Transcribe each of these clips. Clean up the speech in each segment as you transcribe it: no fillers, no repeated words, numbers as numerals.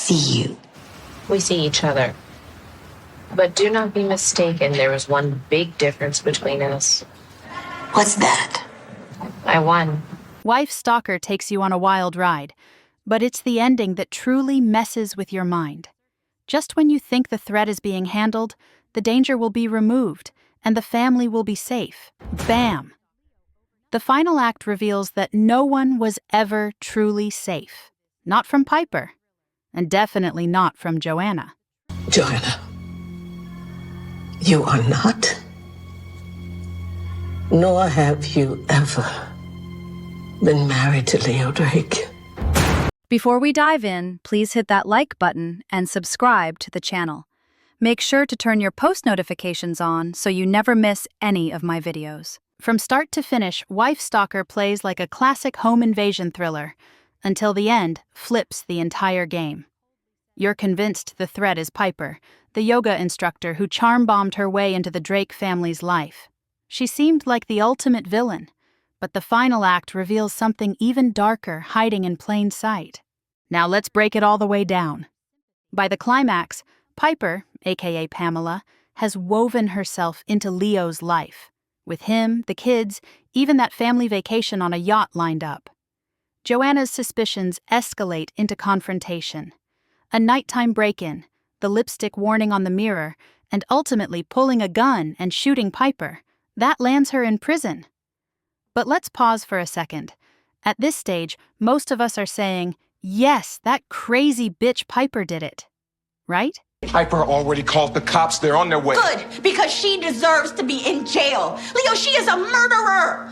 see you. We see each other. But do not be mistaken, there was one big difference between us. What's that? I won. Wife Stalker takes you on a wild ride, but it's the ending that truly messes with your mind. Just when you think the threat is being handled, the danger will be removed, and the family will be safe. Bam! The final act reveals that no one was ever truly safe. Not from Piper, and definitely not from Joanna. Joanna, you are not, nor have you ever been married to Leo Drake. Before we dive in, please hit that like button and subscribe to the channel. Make sure to turn your post notifications on so you never miss any of my videos. From start to finish, Wife Stalker plays like a classic home invasion thriller, until the end flips the entire game. You're convinced the threat is Piper, the yoga instructor who charm-bombed her way into the Drake family's life. She seemed like the ultimate villain, but the final act reveals something even darker hiding in plain sight. Now let's break it all the way down. By the climax, Piper, aka Pamela, has woven herself into Leo's life. With him, the kids, even that family vacation on a yacht lined up. Joanna's suspicions escalate into confrontation. A nighttime break-in, the lipstick warning on the mirror, and ultimately pulling a gun and shooting Piper. That lands her in prison. But let's pause for a second. At this stage, most of us are saying, yes, that crazy bitch Piper did it. Right? Piper already called the cops. They're on their way. Good, because she deserves to be in jail. Leo, she is a murderer.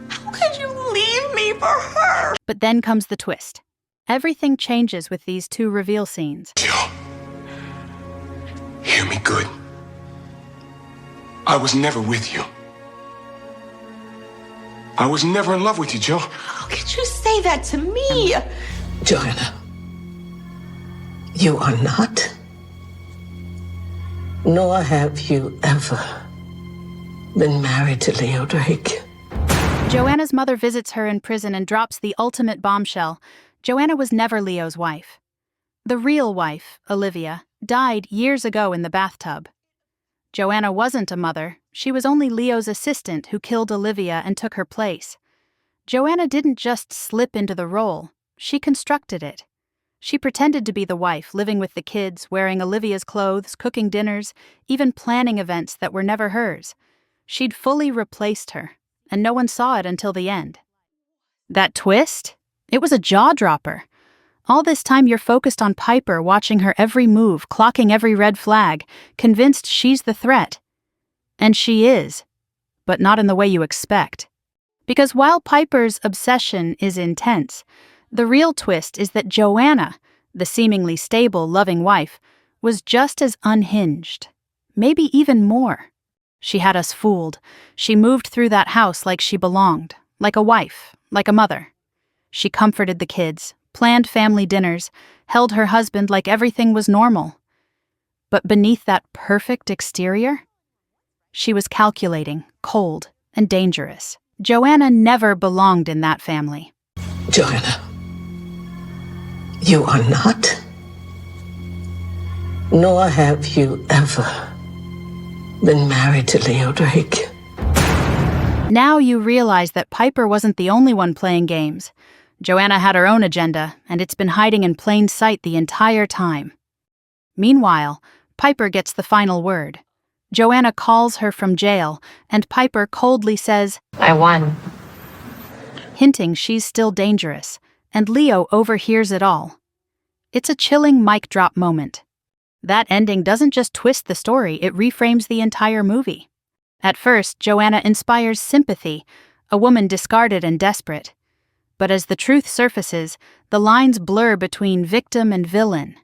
How could you leave me for her? But then comes the twist. Everything changes with these two reveal scenes. Jill, hear me good. I was never with you. I was never in love with you, Jill. How could you say that to me? Joanna, you are not, nor have you ever been married to Leo Drake. Joanna's mother visits her in prison and drops the ultimate bombshell. Joanna was never Leo's wife. The real wife, Olivia, died years ago in the bathtub. Joanna wasn't a mother. She was only Leo's assistant who killed Olivia and took her place. Joanna didn't just slip into the role. She constructed it. She pretended to be the wife, living with the kids, wearing Olivia's clothes, cooking dinners, even planning events that were never hers. She'd fully replaced her, and no one saw it until the end. That twist? It was a jaw-dropper. All this time you're focused on Piper, watching her every move, clocking every red flag, convinced she's the threat. And she is, but not in the way you expect. Because while Piper's obsession is intense, the real twist is that Joanna, the seemingly stable, loving wife, was just as unhinged. Maybe even more. She had us fooled. She moved through that house like she belonged, like a wife, like a mother. She comforted the kids, planned family dinners, held her husband like everything was normal. But beneath that perfect exterior, she was calculating, cold, and dangerous. Joanna never belonged in that family. Joanna, you are not, nor have you ever been married to Leo Drake. Now you realize that Piper wasn't the only one playing games. Joanna had her own agenda, and it's been hiding in plain sight the entire time. Meanwhile, Piper gets the final word. Joanna calls her from jail, and Piper coldly says, I won. Hinting she's still dangerous, and Leo overhears it all. It's a chilling mic drop moment. That ending doesn't just twist the story, it reframes the entire movie. At first, Joanna inspires sympathy, a woman discarded and desperate. But as the truth surfaces, the lines blur between victim and villain.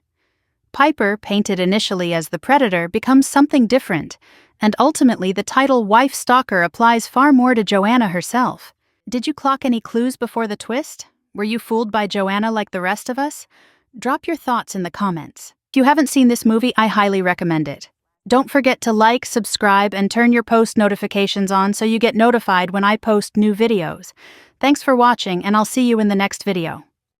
Piper, painted initially as the predator, becomes something different, and ultimately the title Wife Stalker applies far more to Joanna herself. Did you clock any clues before the twist? Were you fooled by Joanna like the rest of us? Drop your thoughts in the comments. If you haven't seen this movie, I highly recommend it. Don't forget to like, subscribe, and turn your post notifications on so you get notified when I post new videos. Thanks for watching, and I'll see you in the next video.